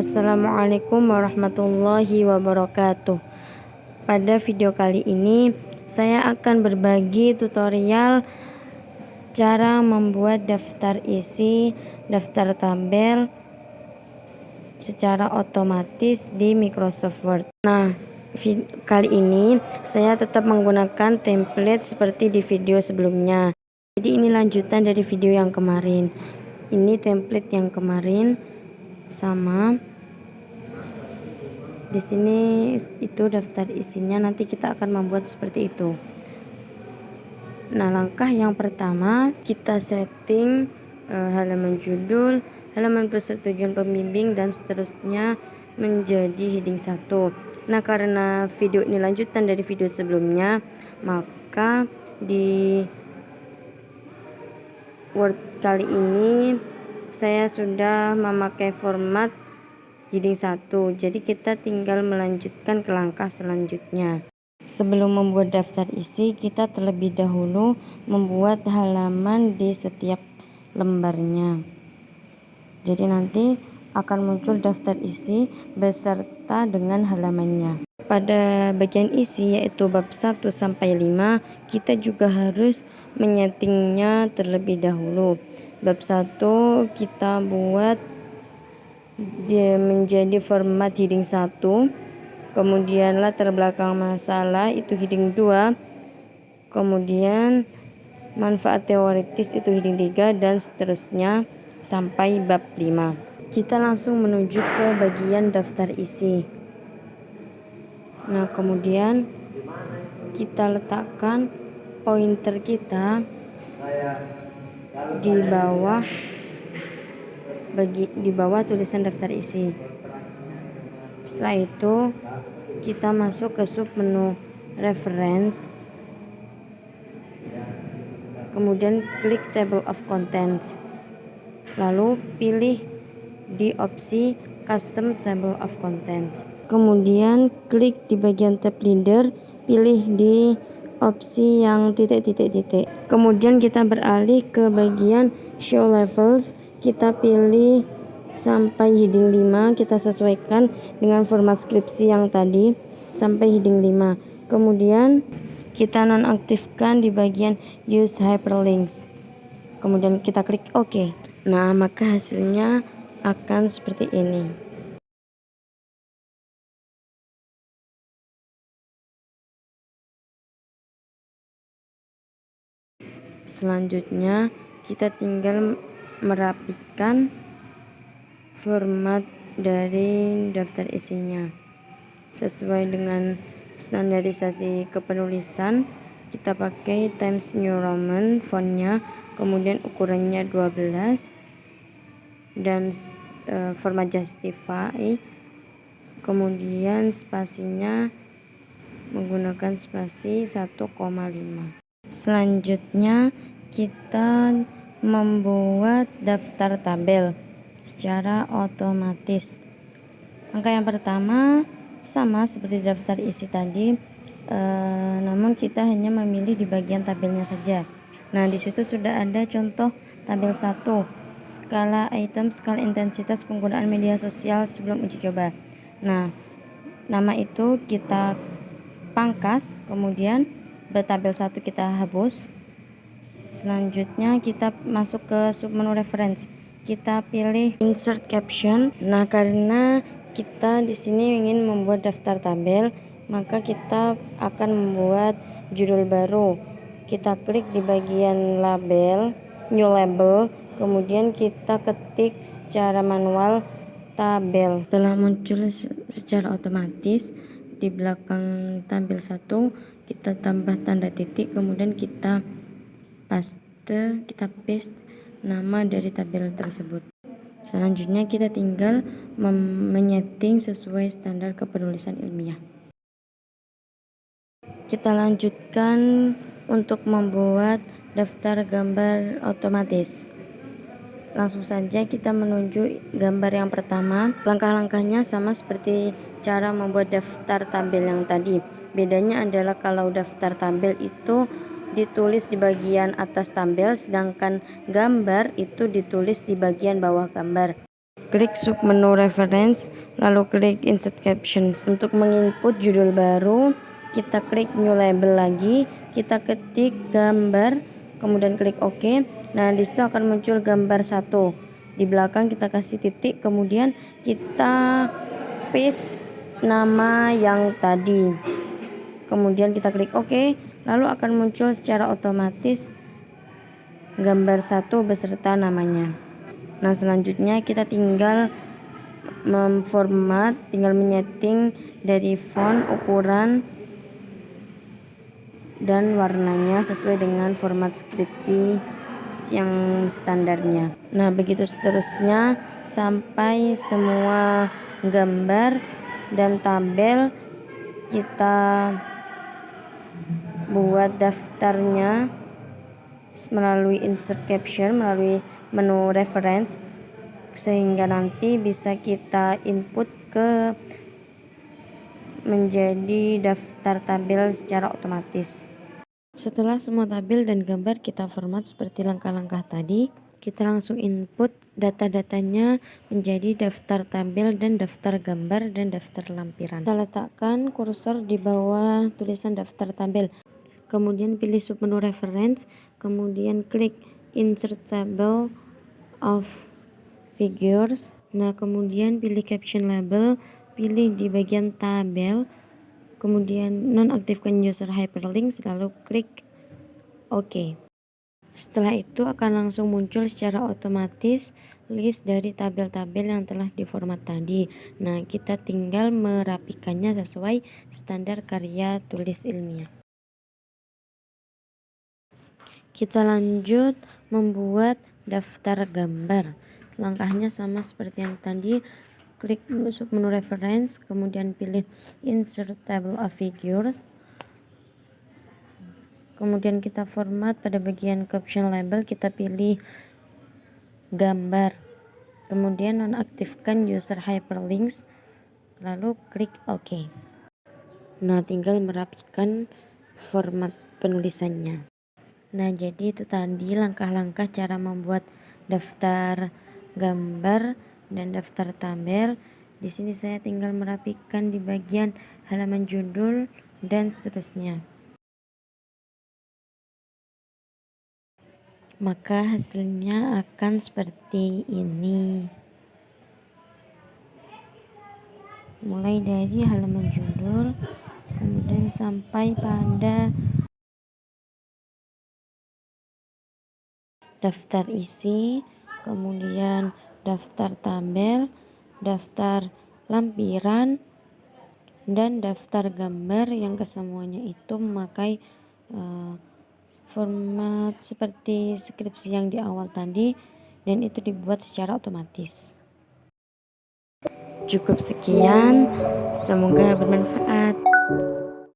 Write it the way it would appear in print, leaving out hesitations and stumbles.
Assalamualaikum warahmatullahi wabarakatuh. Pada video kali ini saya akan berbagi tutorial cara membuat daftar isi, daftar tabel secara otomatis di Microsoft Word. Nah, kali ini saya tetap menggunakan template seperti di video sebelumnya. Jadi ini lanjutan dari video yang kemarin. Ini template yang kemarin sama. Di sini itu daftar isinya, nanti kita akan membuat seperti itu. Nah, langkah yang pertama kita setting halaman judul, halaman persetujuan pembimbing dan seterusnya menjadi heading 1. Nah, karena video ini lanjutan dari video sebelumnya, maka di Word kali ini saya sudah memakai format heading 1. Jadi kita tinggal melanjutkan ke langkah selanjutnya. Sebelum membuat daftar isi, kita terlebih dahulu membuat halaman di setiap lembarnya. Jadi nanti akan muncul daftar isi beserta dengan halamannya. Pada bagian isi yaitu bab 1 sampai 5, kita juga harus menyetingnya terlebih dahulu. Bab 1 kita buat dia menjadi format heading 1, kemudian latar belakang masalah itu heading 2, kemudian manfaat teoritis itu heading 3, dan seterusnya sampai bab 5. Kita langsung menuju ke bagian daftar isi. Nah, kemudian kita letakkan pointer kita di bawah tulisan daftar isi. Setelah itu kita masuk ke sub menu reference, kemudian klik table of contents, lalu pilih di opsi custom table of contents, kemudian klik di bagian tab leader, pilih di opsi yang titik. Kemudian kita beralih ke bagian show levels, kita pilih sampai heading 5, kita sesuaikan dengan format skripsi yang tadi sampai heading 5. Kemudian kita nonaktifkan di bagian use hyperlinks, kemudian kita klik OK. Nah, maka hasilnya akan seperti ini. Selanjutnya kita tinggal merapikan format dari daftar isinya sesuai dengan standarisasi kepenulisan. Kita pakai Times New Roman fontnya, kemudian ukurannya 12 dan format Justify, kemudian spasinya menggunakan spasi 1,5. Selanjutnya kita membuat daftar tabel secara otomatis. Langkah yang pertama sama seperti daftar isi tadi, namun kita hanya memilih di bagian tabelnya saja. Nah, di situ sudah ada contoh tabel 1, skala item, skala intensitas penggunaan media sosial sebelum uji coba. Nah, nama itu kita pangkas, kemudian tabel 1 kita hapus. Selanjutnya kita masuk ke submenu reference, kita pilih insert caption. Nah, karena kita di sini ingin membuat daftar tabel, maka kita akan membuat judul baru. Kita klik di bagian label, new label, kemudian kita ketik secara manual tabel. Setelah muncul secara otomatis di belakang tabel 1, kita tambah tanda titik, kemudian kita paste nama dari tabel tersebut. Selanjutnya kita tinggal menyeting sesuai standar kepenulisan ilmiah. Kita lanjutkan untuk membuat daftar gambar otomatis. Langsung saja kita menuju gambar yang pertama. Langkah-langkahnya sama seperti cara membuat daftar tabel yang tadi. Bedanya adalah kalau daftar tabel itu ditulis di bagian atas tabel, sedangkan gambar itu ditulis di bagian bawah gambar. klik submenu reference, lalu klik insert captions. Untuk menginput judul baru, kita klik new label lagi, kita ketik gambar, kemudian klik OK. Nah, di situ akan muncul gambar 1. Di belakang kita kasih titik, kemudian kita paste nama yang tadi. Kemudian kita klik OK, lalu akan muncul secara otomatis gambar 1 beserta namanya. Nah, selanjutnya kita tinggal memformat, tinggal menyeting dari font, ukuran, dan warnanya sesuai dengan format skripsi yang standarnya. Nah, begitu seterusnya sampai semua gambar dan tabel kita buat daftarnya melalui insert caption, melalui menu reference, sehingga nanti bisa kita input ke menjadi daftar tabel secara otomatis. Setelah semua tabel dan gambar kita format seperti langkah-langkah tadi, kita langsung input data-datanya menjadi daftar tabel dan daftar gambar dan daftar lampiran. Kita letakkan kursor di bawah tulisan daftar tabel, kemudian pilih submenu reference, kemudian klik insert table of figures. Nah, kemudian pilih caption label, pilih di bagian tabel, kemudian nonaktifkan user hyperlinks, lalu klik OK. Setelah itu akan langsung muncul secara otomatis list dari tabel-tabel yang telah diformat tadi. Nah, kita tinggal merapikannya sesuai standar karya tulis ilmiah. Kita lanjut membuat daftar gambar. Langkahnya sama seperti yang tadi, klik submenu reference, kemudian pilih insert table of figures, kemudian kita format pada bagian caption label, kita pilih gambar, kemudian nonaktifkan user hyperlinks, lalu klik OK. Nah, tinggal merapikan format penulisannya. Nah, jadi itu tadi langkah-langkah cara membuat daftar gambar dan daftar tabel. Di sini saya tinggal merapikan di bagian halaman judul dan seterusnya. Maka hasilnya akan seperti ini. Mulai dari halaman judul, kemudian sampai pada daftar isi, kemudian daftar tabel, daftar lampiran, dan daftar gambar yang kesemuanya itu memakai format seperti skripsi yang di awal tadi, dan itu dibuat secara otomatis. Cukup sekian, semoga bermanfaat.